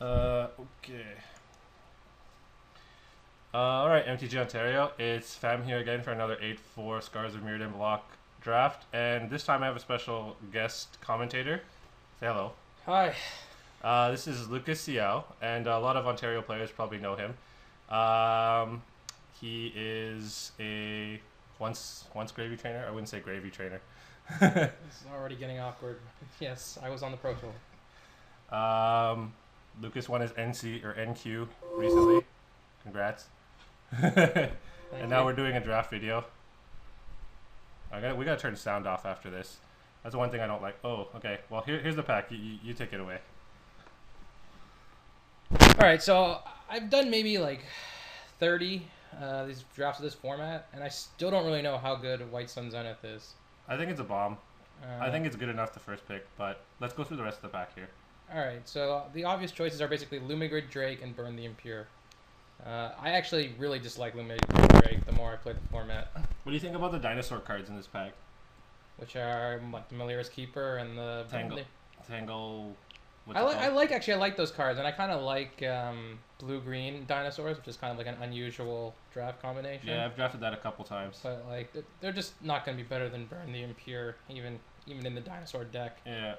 Okay. Alright, MTGOntario. It's Pham here again for another 8-4 Scars of Mirrodin block draft. And this time I have a special guest commentator. Say hello. Hi. This is Lucas Siow, and a lot of Ontario players probably know him. He is a once gravy trainer. I wouldn't say gravy trainer. This is already getting awkward. Yes, I was on the Pro Tour. Lucas won his NC or NQ recently. Congrats. And now we're doing a draft video. We gotta turn the sound off after this. That's the one thing I don't like. Oh, okay. Well, here's the pack. You take it away. Alright, so I've done maybe like 30 these drafts of this format, and I still don't really know how good White Sun Zenith is. I think it's a bomb. I think it's good enough the first pick, but let's go through the rest of the pack here. Alright, so the obvious choices are basically Lumigrid Drake and Burn the Impure. I actually really dislike Lumigrid Drake the more I play the format. What do you think about the dinosaur cards in this pack? Which are like the Malira's Keeper and the Tangle. I like those cards, and I kind of like blue-green dinosaurs, which is kind of like an unusual draft combination. Yeah, I've drafted that a couple times. But like they're just not going to be better than Burn the Impure, even in the dinosaur deck. Yeah,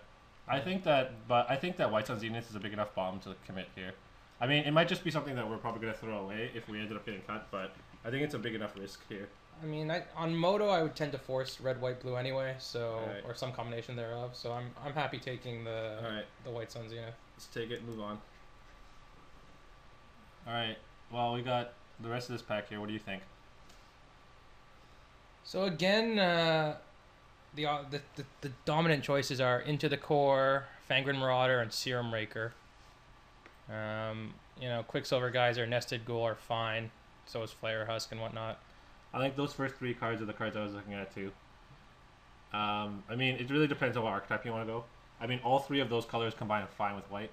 I think that White Sun Zenith is a big enough bomb to commit here. I mean, it might just be something that we're probably going to throw away if we ended up getting cut, but I think it's a big enough risk here. I mean, on Moto, I would tend to force red, white, blue anyway, so right. Or some combination thereof. So I'm happy taking the White Sun Zenith. Let's take it and move on. All right. Well, we got the rest of this pack here. What do you think? So again, the dominant choices are Into the Core, Fangren Marauder, and Serum Raker. Quicksilver Geyser, Nested Ghoul are fine. So is Flare Husk and whatnot. I think those first three cards are the cards I was looking at too. I mean, it really depends on what archetype you want to go. I mean, all three of those colors combine fine with white.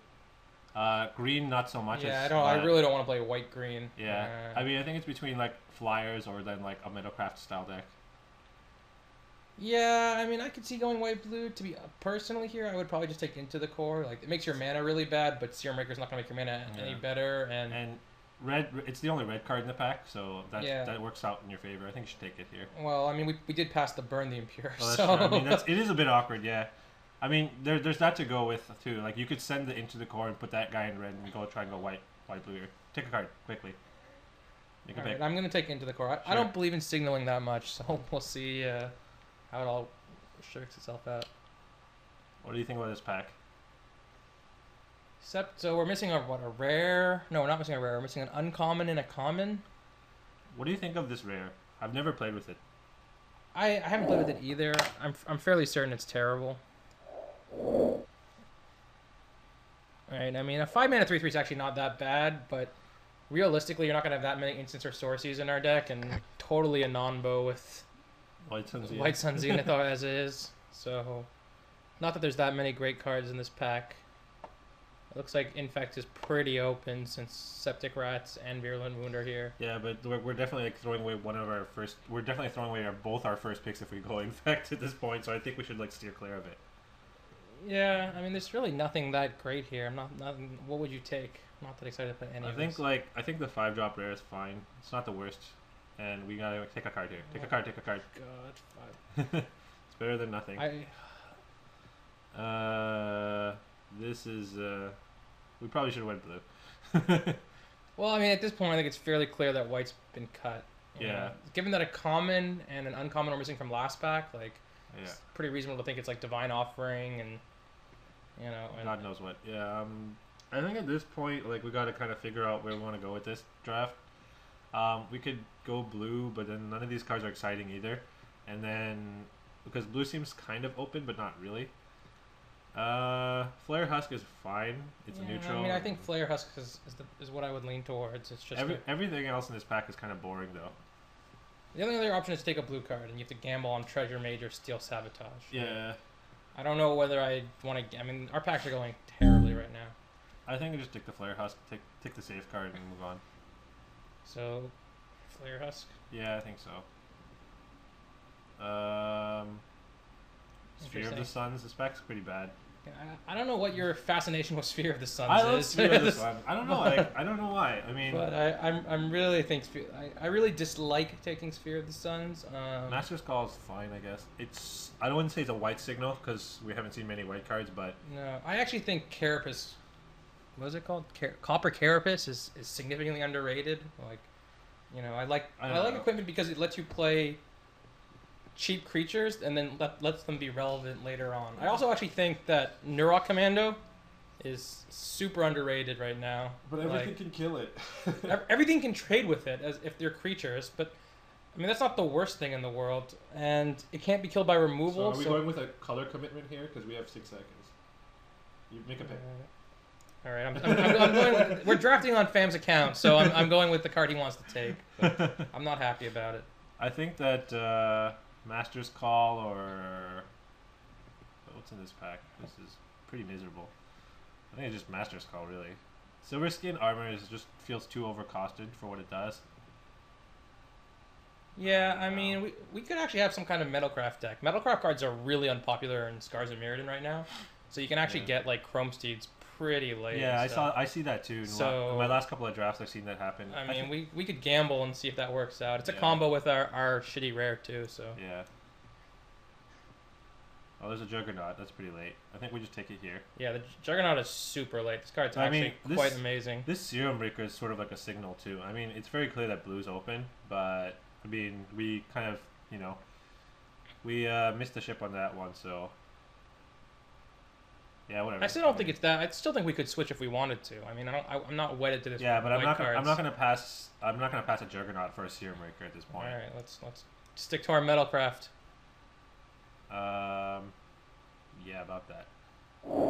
Green, not so much. Yeah, I really don't want to play white green. Yeah, I mean, I think it's between like Flyers or then like a Meadowcraft style deck. Yeah, I mean, I could see going white blue. To be personally here, I would probably just take Into the Core. Like, it makes your mana really bad, but Serum Raker's not gonna make your mana any better. And red, it's the only red card in the pack, so that works out in your favor. I think you should take it here. Well, I mean, we did pass the Burn the Impure, well, so I mean, it is a bit awkward, yeah. I mean, there's that to go with too. Like, you could send it Into the Core and put that guy in red and try and go white blue here. Take a card quickly. Make a pick. Right, I'm gonna take Into the Core. I don't believe in signaling that much, so we'll see how it all shirks itself out. What do you think about this pack? So we're missing a rare. No, we're not missing a rare. We're missing an uncommon and a common. What do you think of this rare? I've never played with it. I haven't played with it either. I'm fairly certain it's terrible. Right. I mean, a 5-mana 3/3 is actually not that bad, but realistically, you're not gonna have that many instants or sources in our deck, and totally a non-bow with White Sun Zenith as is. So, not that there's that many great cards in this pack. It looks like Infect is pretty open since Septic Rats and Virulent Wound are here. Yeah, but we're definitely like throwing away one of our first. We're definitely throwing away both our first picks if we go Infect at this point. So I think we should like steer clear of it. Yeah, I mean, there's really nothing that great here. I'm not. What would you take? I'm not that excited to play any of this. I think the 5-drop rare is fine. It's not the worst, and we gotta take a card here. Take a card. Take a card. God, 5. It's better than nothing. This is. We probably should have went blue. Well, I mean, at this point, I think it's fairly clear that white's been cut. Yeah. Given that a common and an uncommon are missing from last pack, like, it's pretty reasonable to think it's like Divine Offering and, and God knows what. Yeah. I think at this point, like, we got to kind of figure out where we want to go with this draft. We could go blue, but then none of these cards are exciting either. And then because blue seems kind of open, but not really. Flare Husk is fine. It's a neutral. I mean, I think Flare Husk is what I would lean towards. It's just everything else in this pack is kind of boring, though. The only other option is to take a blue card, and you have to gamble on Treasure Mage or Steel Sabotage. Yeah. I don't know whether I want to. I mean, our packs are going terribly right now. I think I just take the Flare Husk, take the safe card, and move on. So, Flare Husk. Yeah, I think so. Sphere of the Suns. This pack's pretty bad. I don't know what your fascination with Sphere of the Suns I love is. Sphere of the Sun. I don't know. I don't know why. I mean, but I'm really think I really dislike taking Sphere of the Suns. Master's Call is fine, I guess. I don't want to say it's a white signal because we haven't seen many white cards, but no, I actually think Carapace. What is it called? Copper Carapace is significantly underrated. Like, I like equipment because it lets you play cheap creatures and then lets them be relevant later on. I also actually think that Neurok Commando is super underrated right now. But everything can kill it. Everything can trade with it as if they're creatures, but I mean that's not the worst thing in the world, and it can't be killed by removal. So are we going with a color commitment here because we have 6 seconds? You make a pick. All right, I'm going. We're drafting on Pham's account, so I'm going with the card he wants to take. But I'm not happy about it. I think that Master's Call or what's in this pack? This is pretty miserable. I think it's just Master's Call, really. Silver Skin Armor just feels too overcosted for what it does. Yeah, I mean, we could actually have some kind of Metalcraft deck. Metalcraft cards are really unpopular in Scars of Mirrodin right now, so you can actually get like Chrome Steeds pretty late. Yeah, I see that too. In my last couple of drafts, I've seen that happen. I mean, we could gamble and see if that works out. It's a combo with our shitty rare too, so. Yeah. Oh, there's a Juggernaut. That's pretty late. I think we just take it here. Yeah, the Juggernaut is super late. This card's actually quite amazing. This Serum Breaker is sort of like a signal too. I mean, it's very clear that blue's open, but I mean, we kind of, we missed the ship on that one, so. Yeah, whatever. I still don't think it's that. I still think we could switch if we wanted to. I mean, I'm not wedded to this. Yeah, but I'm not gonna pass a Juggernaut for a Serum Breaker at this point. All right, let's stick to our Metalcraft. Yeah, about that.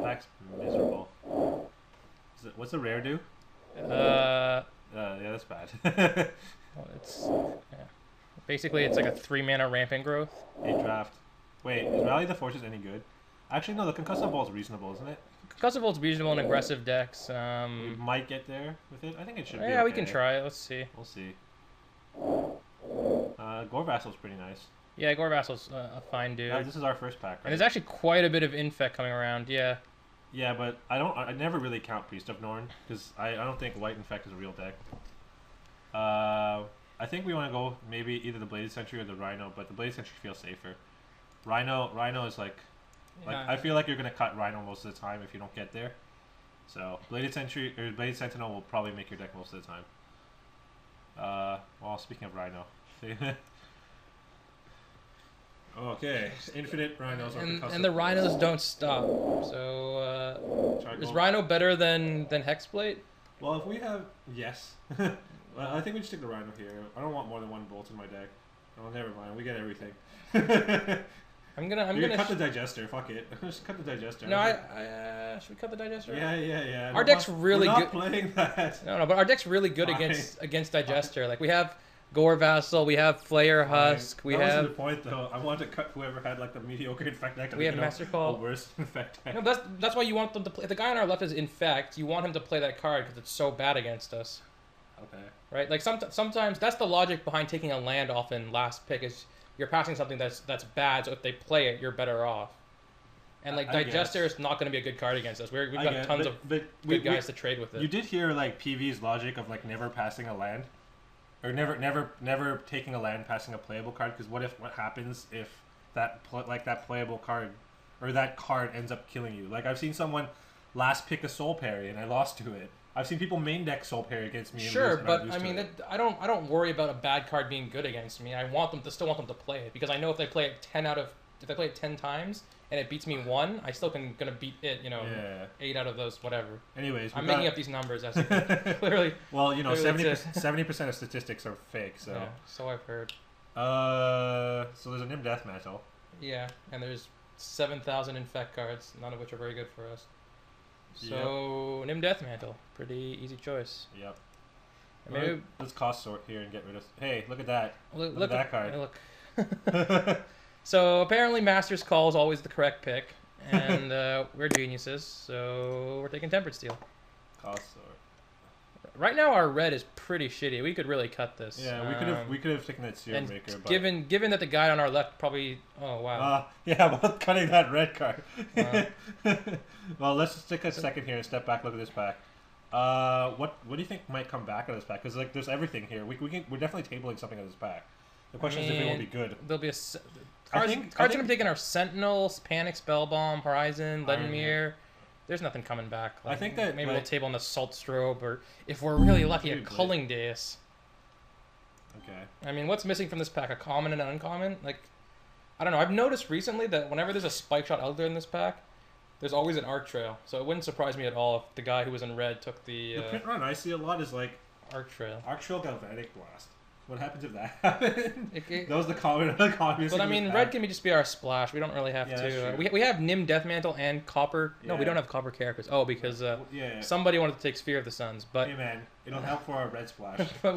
Pack's miserable. What's the rare do? Yeah, that's bad. Well, basically it's like a 3-mana Rampant Growth. 8 draft. Wait, is Rally the Forces any good? Actually, no. The Concussive Ball is reasonable, isn't it? Concussive Ball is reasonable in aggressive decks. We might get there with it. I think it should be. Yeah, okay. we can try it. Let's see. We'll see. Gore Vassal's pretty nice. Yeah, Gore Vassal's a fine dude. This is our first pack, right? And there's actually quite a bit of infect coming around. Yeah. Yeah, but I never really count Priest of Norn because I don't think White Infect is a real deck. I think we want to go maybe either the Bladed Sentry or the Rhino, but the Bladed Sentry feels safer. Rhino is like I feel like you're gonna cut Rhino most of the time if you don't get there. So Bladed Sentry or Bladed Sentinel will probably make your deck most of the time. Well, speaking of Rhino. Okay, infinite Rhinos. And the Rhinos don't stop. So is Rhino better than Hexblade? Well, if we have well, I think we just take the Rhino here. I don't want more than one bolt in my deck. Oh, never mind. We get everything. I'm gonna cut the Digester. Fuck it. Just cut the Digester. No, should we cut the Digester? Yeah. Our deck's really good. We're not playing that. No, but our deck's really good against Digester. Like we have Gore Vassal, we have Flayer Husk, we have. That wasn't the point though. I wanted to cut whoever had like the mediocre Infect deck. We have Master Call. The worst Infect deck. No, that's why you want them to play. If the guy on our left is Infect, you want him to play that card because it's so bad against us. Okay. Right, like sometimes that's the logic behind taking a land off in last pick is you're passing something that's bad, so if they play it, you're better off. And like Digester is not going to be a good card against us. We've got tons of good guys to trade with it. You did hear like PV's logic of like never passing a land, or never taking a land, passing a playable card. Because what happens if that playable card or that card ends up killing you? Like I've seen someone last pick a Soul Parry and I lost to it. I've seen people main deck Soul Parry against me. Sure, but I mean, I don't worry about a bad card being good against me. I still want them to play it because I know if they play it 10 times and it beats me 1, I still gonna beat it. 8 out of those whatever. Anyways, I'm making up these numbers as clearly. Well, 70% of statistics are fake. So yeah, so I've heard. So there's a Nim Death Mantle. Yeah, and there's 7,000 Infect cards, none of which are very good for us. So Nim Death Mantle, pretty easy choice. Yep. Maybe let's cost sort here and get rid of. Hey, look at that! Look at that card. Look. So apparently, Master's Call is always the correct pick, and we're geniuses, so we're taking Tempered Steel. Cost sort. Right now, our red is pretty shitty. We could really cut this. Yeah, we could have taken that Siow And maker. But... given that the guy on our left probably... Oh, wow. Yeah, about cutting that red card. Wow. Well, let's just take a second here and step back, look at this pack. What do you think might come back out of this pack? Because like there's everything here. We're definitely tabling something out of this pack. The question is if it will be good. There'll be cards going to be taking our Sentinels, Panic, Spellbomb, Horizon, Leadenmere. There's nothing coming back. Like, I think that maybe we'll table on the Salt Strobe, or if we're really lucky, a Culling Deus. Okay. I mean, what's missing from this pack? A common and an uncommon? Like, I don't know. I've noticed recently that whenever there's a Spike Shot out there in this pack, there's always an Arc Trail. So it wouldn't surprise me at all if the guy who was in red took the print run I see a lot is like Arc Trail. Arc Trail Galvanic Blast. What happens if that happened? That was the common. But I mean, red can just be our splash. We don't really have to. We have Nim Deathmantle and Copper. No, we don't have Copper characters. Oh, because somebody wanted to take Sphere of the Suns. But hey man, it'll help for our red splash. but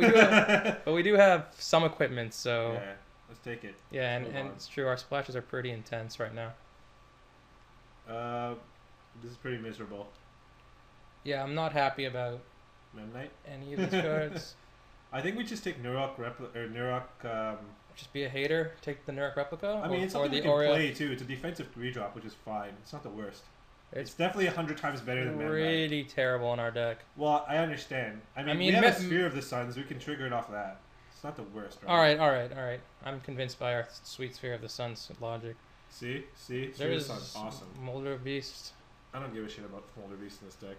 we do have some equipment, so yeah, let's take it. Yeah, and it's true. Our splashes are pretty intense right now. This is pretty miserable. Yeah, I'm not happy about Memnite? Any of these cards. I think we just take Nurok. Just be a hater. Take the Nurok Replica. I mean, it's something we can play too. It's a defensive 3-drop, which is fine. It's not the worst. It's definitely 100 times better than Memnite. Pretty terrible in our deck. Well, I understand. I mean we have a Sphere of the Suns. We can trigger it off that. It's not the worst. Right? All right. I'm convinced by our sweet Sphere of the Suns logic. See, Sphere of the Suns, awesome. Molder Beast. I don't give a shit about Molder Beast in this deck.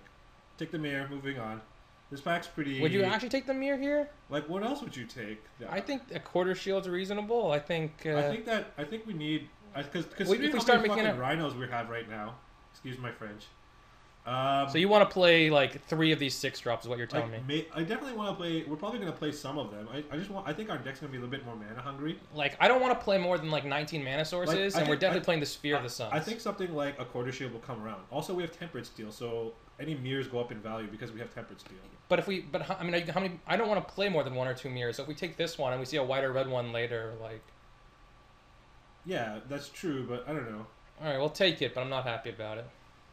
Take the mirror. Moving on. This pack's pretty... Would you actually take the mirror here? Like, what else would you take? Yeah. I think a quarter shield's reasonable. I think we need... Because if we start making rhinos we have right now. Excuse my French. So you want to play, like, 3 of these 6-drops is what you're telling me. I definitely want to play... We're probably going to play some of them. I think our deck's going to be a little bit more mana hungry. Like, I don't want to play more than, like, 19 mana sources, and we're definitely playing the Sphere of the Suns. I think something like a quarter shield will come around. Also, we have Tempered Steel, so any mirrors go up in value because we have Tempered Steel. But I mean, how many... I don't want to play more than 1 or 2 mirrors. So if we take this one and we see a white or red one later, like... Yeah, that's true, but I don't know. All right, we'll take it, but I'm not happy about it.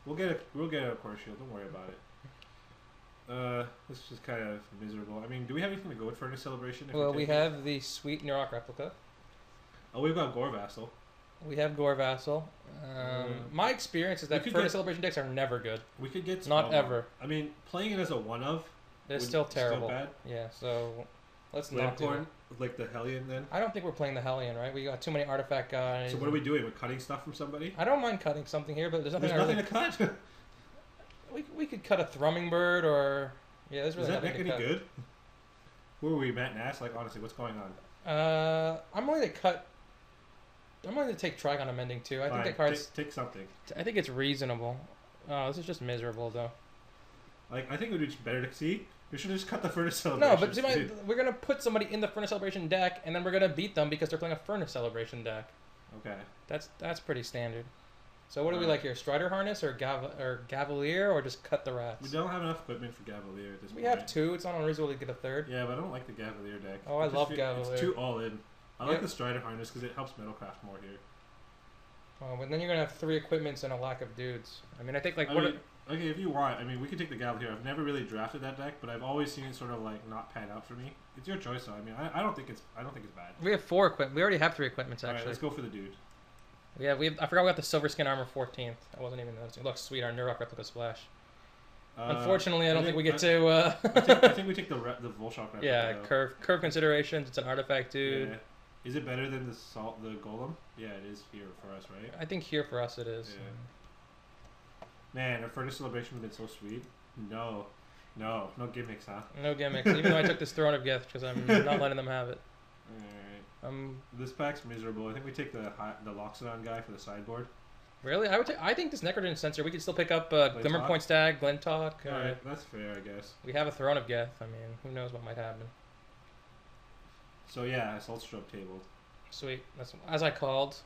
We'll get a quarter shield. Don't worry about it. This is just kind of miserable. I mean, do we have anything to go with Furnace Celebration? Well, we have the sweet Nurok Replica. Oh, we've got Gore Vassal. We have Gore Vassal. My experience is that Furnace Celebration decks are never good. We could get not ever. I mean, playing it as a one-of. It's still terrible. Still bad. Yeah, so let's not do it. Like the Hellion then? I don't think we're playing the Hellion, right? We got too many artifact guys. So what are we doing? We're cutting stuff from somebody? I don't mind cutting something here, but there's nothing. There's nothing to cut. we could cut a Thrumming Bird or there's really nothing to cut. Is that deck any good? Who are we, Matt Nass? Like honestly, what's going on? I'm willing to take Trigon Amending too. I think that card's take something. I think it's reasonable. Oh, this is just miserable though. Like I think it would be better to see. We should just cut the Furnace Celebration. No, but we're gonna put somebody in the Furnace Celebration deck, and then we're gonna beat them because they're playing a Furnace Celebration deck. Okay. That's pretty standard. So what do we like here? Strider Harness or Gavalier, or just cut the rats? We don't have enough equipment for Gavalier at this point. We have 2. It's not unreasonable to get a 3rd. Yeah, but I don't like the Gavalier deck. Oh, I love Gavalier. It's too all in. I like the Strider Harness because it helps Metalcraft more here. Oh, but then you're gonna have 3 equipments and a lack of dudes. I mean, I think like okay, if you want, I mean, we could take the Gavalier. I've never really drafted that deck, but I've always seen it sort of like not pan out for me. It's your choice, though. I mean, I don't think it's bad. We have 4 equipment. We already have 3 equipments actually. All right, let's go for the dude. Yeah, I forgot we got the Silver Skin Armor 14th. I wasn't even noticing. It looks sweet. Our Nurok Replica Splash. Unfortunately, I don't think we get to. I think we take the Volshock Replica. Yeah, curve considerations. It's an artifact, dude. Yeah. Is it better than the Golem? Yeah, it is here for us, right? I think here for us it is. Yeah. Man, our Furnace Celebration would have been so sweet. No gimmicks, huh? No gimmicks. Even though I took this Throne of Gift because I'm not letting them have it. Alright. This pack's miserable. I think we take the Loxodon guy for the sideboard. Really? I think this Necrogen Sensor, we could still pick up Glimmerpoint Stag, Glintalk. Alright, that's fair, I guess. We have a Throne of Geth. I mean, who knows what might happen. So yeah, Assault Strobe tabled. Sweet. That's as I called.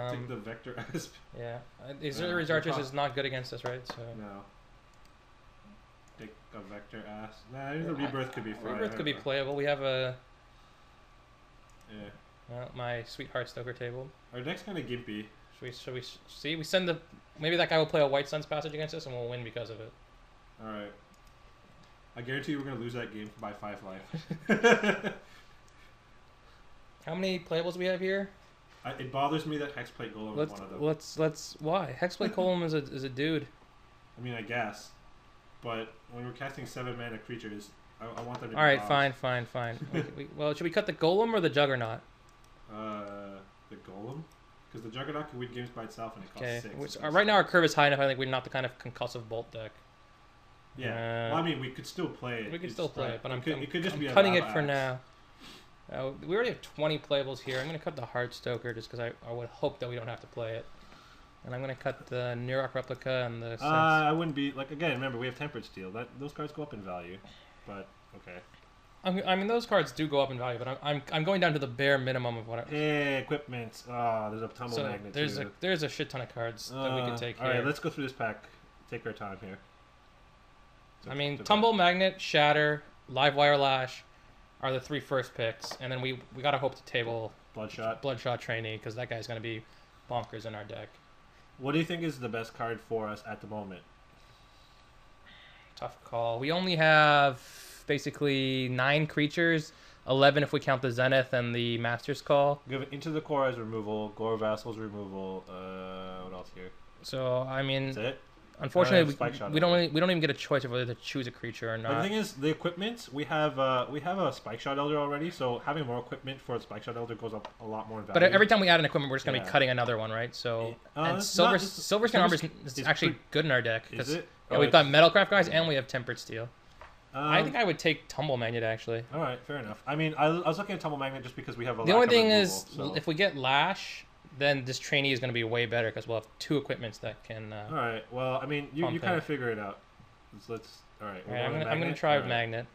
Take the Vector Asp. Yeah. Auxiliaries Archers is not good against us, right? So. No. Take a Vector Asp. Nah, the Rebirth could be fine. Rebirth could be playable. We have a... Yeah. Well, my Sweet Heartstoker table. Our deck's kind of gimpy. Should we see? We send the... Maybe that guy will play a White Sun's Passage against us and we'll win because of it. Alright. I guarantee you we're gonna lose that game by 5 life. How many playables do we have here? It bothers me that Hexplate Golem is one of them. Let's why? Hexplate Golem is a dude. I mean, I guess, but when we're casting 7 mana creatures, I want them to. All right, fine. Well, should we cut the Golem or the Juggernaut? The Golem, because the Juggernaut can win games by itself and it costs 6. Right now our curve is high enough. I think we're not the kind of concussive bolt deck. Yeah, well, I mean, we could still play it. We could still play it, but I'm cutting it for now. We already have 20 playables here. I'm going to cut the Heartstoker just because I would hope that we don't have to play it. And I'm going to cut the Nearok Replica and the... I wouldn't be... Like, again, remember, we have Tempered Steel. Those cards go up in value. But, okay. I mean, those cards do go up in value, but I'm going down to the bare minimum of what I... Hey, equipment. There's a Tumble Magnet, there's a shit ton of cards that we can take here. Alright, let's go through this pack. Take our time here. I mean, Tumble Magnet, Shatter, Livewire Lash are the 3 first picks, and then we gotta hope to table Bloodshot Trainee, because that guy's gonna be bonkers in our deck. What do you think is the best card for us at the moment? Tough call. We only have basically 9 creatures, 11 if we count the Zenith and the Master's Call. We have Into the Core as removal, Gore Vassal's removal. What else here? So I mean, that's it. Unfortunately, we don't even get a choice of whether to choose a creature or not. But the thing is, the equipment we have a Spike Shot Elder already, so having more equipment for a Spike Shot Elder goes up a lot more in value. But every time we add an equipment, we're just gonna be cutting another one, right? So and Silver Skin Armor is actually good in our deck. Is it? Yeah, we've got Metalcraft guys and we have Tempered Steel. I think I would take Tumble Magnet actually. All right, fair enough. I mean, I was looking at Tumble Magnet just because we have a. The only thing is, if we get Lash, then this trainee is going to be way better because we'll have 2 equipments that can. All right. Well, I mean, you kind of figure it out. Let's. All right. I'm going to try with Magnet.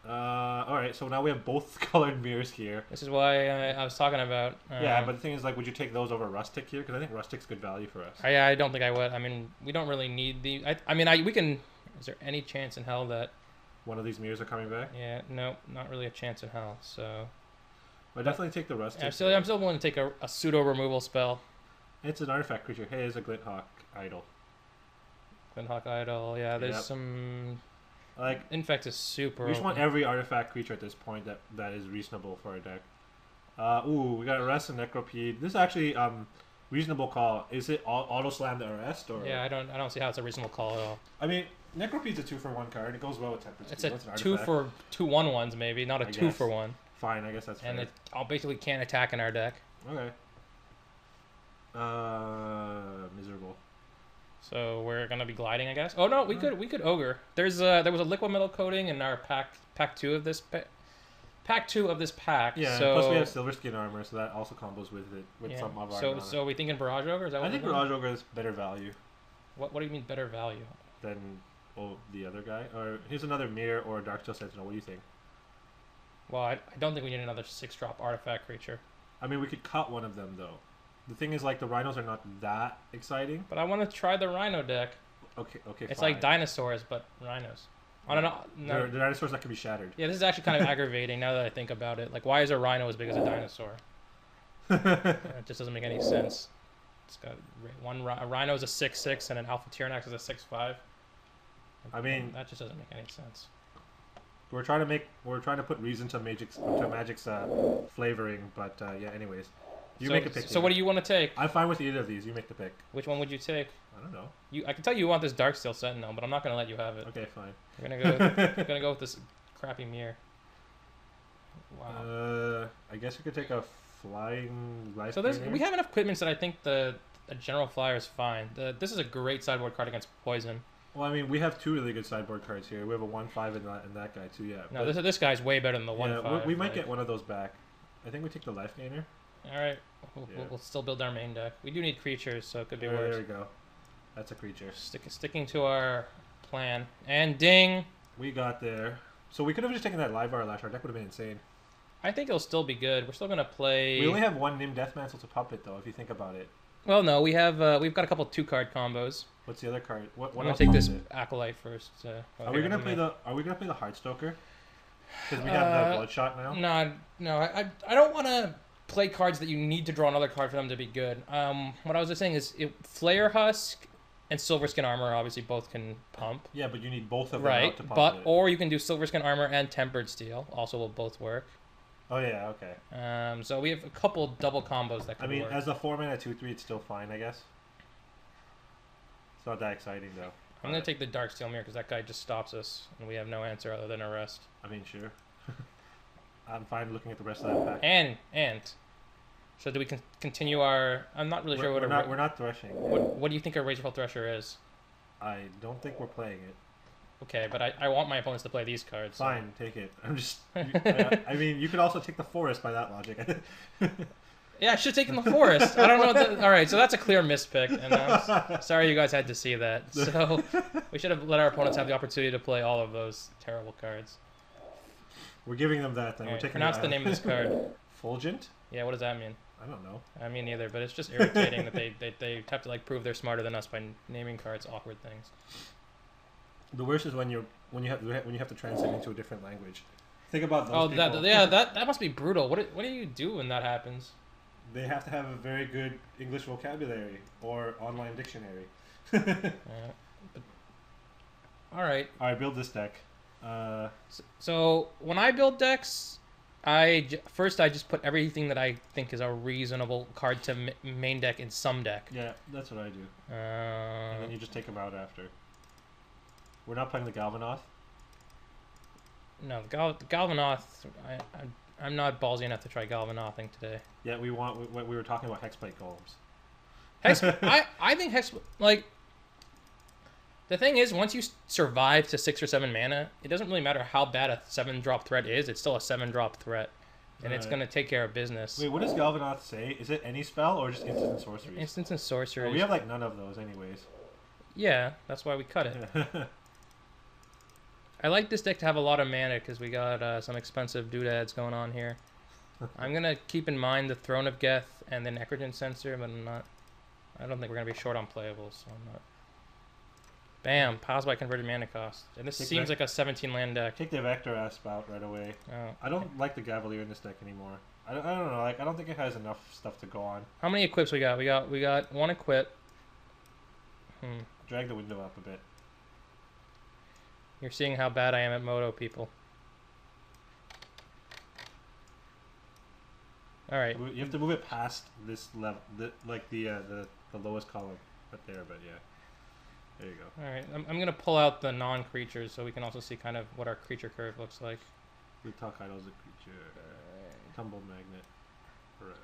All right. So now we have both colored mirrors here. This is why I was talking about. Yeah, but the thing is, like, would you take those over Rustic here? Because I think Rustic's good value for us. I don't think I would. I mean, we don't really need the. We can. Is there any chance in hell that one of these mirrors are coming back? Yeah. No, not really a chance in hell. So. I definitely take the Rustic. I'm still willing to take a pseudo removal spell. It's an artifact creature. Hey, it's a Glinthawk Idol. Glinthawk Idol. Yeah, there's some. Like Infect is super. We just want every artifact creature at this point that is reasonable for our deck. We got Arrest and Necropede. This is actually reasonable call. Is it auto slam the Arrest or? Yeah, I don't see how it's a reasonable call at all. I mean, Necropede's a 2-for-1 card. It goes well with Tempered Steel. It's a 2 for 2/1/1s maybe, not a 2-for-1. Fine, I guess that's fair. And it basically can't attack in our deck. Okay. Miserable. So we're gonna be gliding, I guess. Oh no, we could ogre. There was a liquid metal coating in our pack 2 of this pack. Yeah. So, plus we have Silver Skin Armor, so that also combos with it with some of our. So we thinking Barrage Ogre? Is that what I think Barrage Ogre is better value. What do you mean better value? Than the other guy? Or here's another Mirror or Darksteel Sentinel. What do you think? Well, I don't think we need another 6-drop artifact creature. I mean, we could cut one of them, though. The thing is, like, the Rhinos are not that exciting. But I want to try the Rhino deck. Okay, it's fine. Like dinosaurs, but Rhinos. They're dinosaurs that can be shattered. Yeah, this is actually kind of aggravating now that I think about it. Like, why is a Rhino as big as a dinosaur? It just doesn't make any sense. It's got a Rhino is a 6/6 and an Alpha Tyrannox is a 6/5. I mean, that just doesn't make any sense. We're trying to put reason to Magic's flavoring, but yeah. Anyways, make a pick. So what do you want to take? I'm fine with either of these. You make the pick. Which one would you take? I don't know. I can tell you want this Darksteel Sentinel, but I'm not gonna let you have it. Okay, fine. We're gonna go with this crappy mirror. Wow. I guess you could take a flying life. So we have enough equipments that I think a general flyer is fine. This is a great sideboard card against poison. Well, I mean, we have 2 really good sideboard cards here. We have a 1/5 and that guy too. Yeah. No, this guy's way better than the 1/5. We might get one of those back. I think we take the life gainer. All right, we'll still build our main deck. We do need creatures, so it could be worse. There we go. That's a creature. Sticking to our plan. And ding! We got there. So we could have just taken that Livewire Lash. Our deck would have been insane. I think it'll still be good. We're still gonna play. We only have 1 Nim Deathmantle to puppet, though. If you think about it. Well, no, we've got a couple 2-card combos. What's the other card? What I'm gonna take this Acolyte first. Are we gonna play the Heartstoker? Because we have the Bloodshot now. No. I don't want to play cards that you need to draw another card for them to be good. What I was just saying is, Flare Husk and Silver Skin Armor obviously both can pump. Yeah, but you need both of them Right, out to pump but it. or you can do Silver Skin Armor and Tempered Steel. Also will both work. Oh yeah, okay. So we have a couple double combos that could work. As a 4-mana 2/3, it's still fine, I guess. It's not that exciting though. I'm gonna take the Dark Steel Mirror because that guy just stops us, and we have no answer other than arrest. I mean, sure. I'm fine looking at the rest of that pack. And. So do we continue our? I'm not really sure what we're not threshing. What do you think a Rageful Thresher is? I don't think we're playing it. Okay, but I want my opponents to play these cards. Fine, take it. I'm just. I mean, you could also take the forest by that logic. Yeah, I should have taken the forest. I don't know. All right, so that's a clear mispick, and I'm sorry you guys had to see that. So we should have let our opponents have the opportunity to play all of those terrible cards. We're giving them that. Then Right, we're taking. Pronounce the name of this card. Fulgent. Yeah, what does that mean? I don't know. I mean neither, but it's just irritating that they have to like prove they're smarter than us by naming cards awkward things. The worst is when you have to translate into a different language. Think about those people. that must be brutal. What do you do when that happens? They have to have a very good English vocabulary or online dictionary. All right. Build this deck. So when I build decks, I just put everything that I think is a reasonable card to main deck in some deck. Yeah, that's what I do. And then you just take them out after. We're not playing the Galvanoth. No, the Galvanoth. I'm not ballsy enough to try Galvanothing today. Yeah, we were talking about Hexblade Golems. I think Hex like. The thing is, once you survive to 6 or 7 mana, it doesn't really matter how bad a 7-drop threat is. It's still a 7-drop threat, and it's going to take care of business. Wait, what does Galvanoth say? Is it any spell or just instants and sorceries? Instants and sorceries. Oh, we have like none of those anyways. Yeah, that's why we cut it. I like this deck to have a lot of mana because we got some expensive doodads going on here. I'm going to keep in mind the Throne of Geth and the Necrogen Sensor, but I don't think we're going to be short on playables, so I'm not. Bam, piles by converted mana cost. And this seems like a 17 land deck. Take the Vector Asp out right away. Oh. I don't like the Gavalier in this deck anymore. I don't know, like I don't think it has enough stuff to go on. How many equips we got? We got one equip. Drag the window up a bit. You're seeing how bad I am at Moto, people. Alright. You have to move it past this level, the lowest column right there, but yeah. There you go. Alright, I'm going to pull out the non-creatures so we can also see kind of what our creature curve looks like. We talk idols a creature. Tumble Magnet. Rest.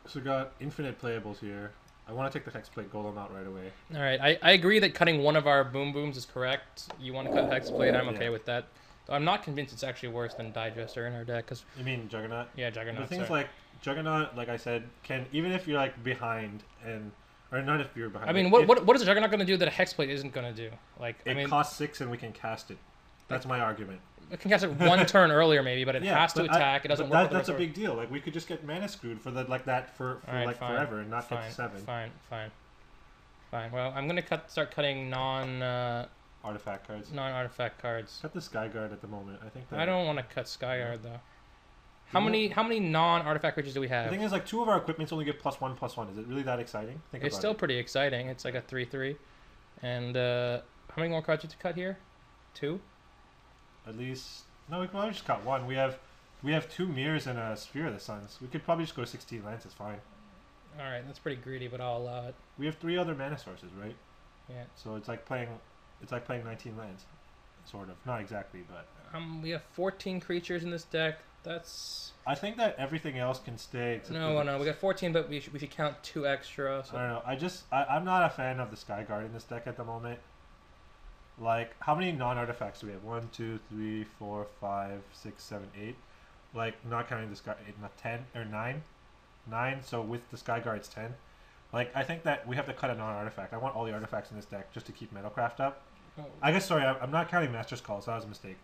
So we got infinite playables here. I want to take the Hexblade Golem out right away. Alright, I agree that cutting one of our Boom Booms is correct. You want to cut Hexblade, I'm okay with that. I'm not convinced it's actually worse than Digester in our deck. Cause you mean Juggernaut? Yeah, Juggernaut. The thing's like, Juggernaut, like I said, can, even if you're like behind, or not if you're behind. I mean, like, what is a Juggernaut going to do that a Hexblade isn't going to do? Like, it costs 6 and we can cast it. That's my argument. It can cast it one turn earlier maybe, but it has to attack. It doesn't work. That's a big deal. Like we could just get mana screwed for forever and not get to 7. Fine. Well, I'm going to start cutting artifact cards. Non-artifact cards. Cut the Skyguard at the moment. I think. I don't want to cut Skyguard though. How many non-artifact creatures do we have? The thing is, like 2 of our equipments only get +1/+1. Is it really that exciting? It's still pretty exciting. It's like a 3/3. And how many more cards do you have to cut here? 2? At least no. We can probably just cut 1. We have 2 mirrors and a Sphere of the Suns. We could probably just go 16 lands. It's fine. All right, that's pretty greedy, but I'll allow it. We have 3 other mana sources, right? Yeah. So it's like playing 19 lands, sort of. Not exactly, but. We have 14 creatures in this deck. That's. I think that everything else can stay. No. We got 14, but we should count 2 extra. So. I don't know. I'm not a fan of the Skyguard in this deck at the moment. Like, how many non-artifacts do we have? 1, 2, 3, 4, 5, 6, 7, 8. Like, not counting the Sky, 10 or 9. 9. So with the Skyguard, it's 10. Like, I think that we have to cut a non-artifact. I want all the artifacts in this deck just to keep Metalcraft up. Oh. I guess, sorry, I'm not counting Master's Call, so that was a mistake.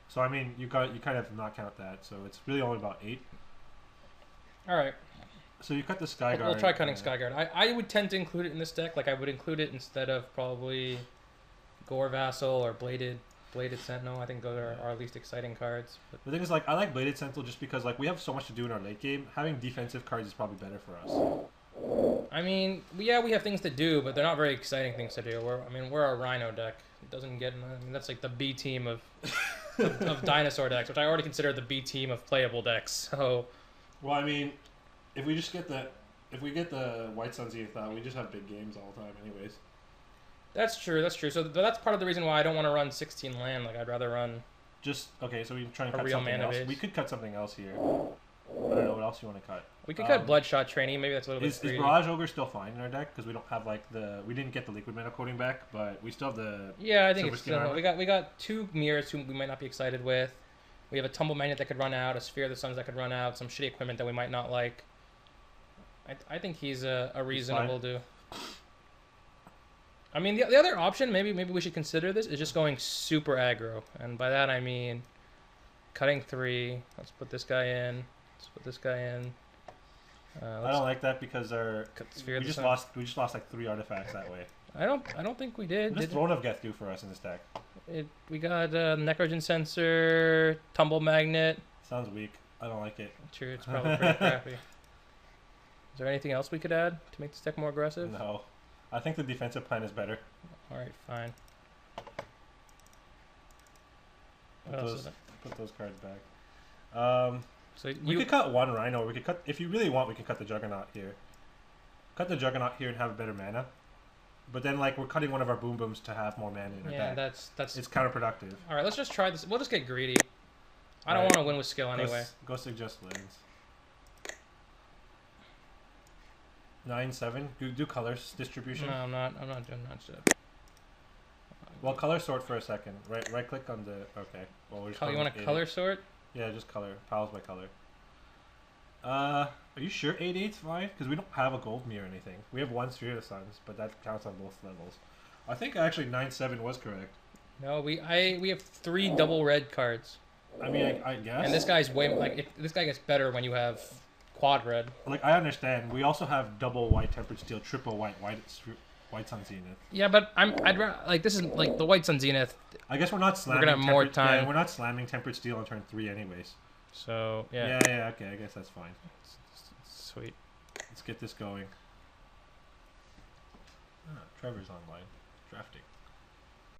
So I mean, you kind of not count that. So it's really only about 8. All right. So you cut the Skyguard. We'll try cutting Skyguard. I would tend to include it in this deck. Like I would include it instead of probably Gore Vassal or Bladed Sentinel. I think those are our least exciting cards. But the thing is, like, I like Bladed Sentinel just because like we have so much to do in our late game. Having defensive cards is probably better for us. I mean, yeah, we have things to do, but they're not very exciting things to do. We're a Rhino deck. It doesn't get. I mean, that's like the B team of dinosaur decks, which I already consider the B team of playable decks. So. Well, I mean, if we get the White Sun Zenith out, we just have big games all the time, anyways. That's true. That's true. So that's part of the reason why I don't want to run 16 land. Like I'd rather run. Just okay. So we try and a cut real something mana else. base. We could cut something else here. I don't know what else you want to cut. We could cut Bloodshot Trainee. Maybe that's a little bit Is greedy. Barrage Ogre still fine in our deck? Because we don't have like we didn't get the liquid mana coating back, but we still have the. Yeah, I think Silver it's Skin still. Armor. We got 2 mirrors who we might not be excited with. We have a Tumble Magnet that could run out, a Sphere of the Suns that could run out, some shitty equipment that we might not like. I think he's a reasonable do. I mean, the other option, maybe we should consider this, is just going super aggro. And by that I mean cutting 3. Let's put this guy in. Let's put this guy in. I don't like that because we just lost like 3 artifacts that way. I don't think we did. What does Throne of Geth do for us in this deck? We got Necrogen Sensor, Tumble Magnet. Sounds weak. I don't like it. True, it's probably pretty crappy. Is there anything else we could add to make this deck more aggressive? No. I think the defensive plan is better. Alright, fine. Put those cards back. So we could cut 1 Rhino. We could cut, if you really want, we could cut the Juggernaut here. Cut the Juggernaut here and have a better mana. But then, like, we're cutting one of our Boom Booms to have more mana in our deck. Yeah, that's. It's counterproductive. All right, let's just try this. We'll just get greedy. I don't want to win with skill anyway. Go suggest lands. 9/7. Do colors distribution. No, I'm not doing that shit. Well, color sort for a second. Right click on the. Okay. Well, You want to color sort? Yeah, just color. Piles by color. Are you sure 8/8's fine? Because we don't have a gold mirror or anything. We have 1 Sphere of the Suns, but that counts on both levels. I think actually 9/7 was correct. No, we have 3 double red cards. I mean, I guess. And this guy's way if this guy gets better when you have quad red. Like, I understand. We also have double white Tempered Steel, triple white Sun Zenith. Yeah, but I'd rather, like, this is like the White Sun Zenith. I guess we're not slamming. We're gonna have more time. Yeah, we're not slamming Tempered Steel on turn 3 anyways. So yeah. Yeah. Okay, I guess that's fine. Sweet. Let's get this going. Trevor's online, drafting.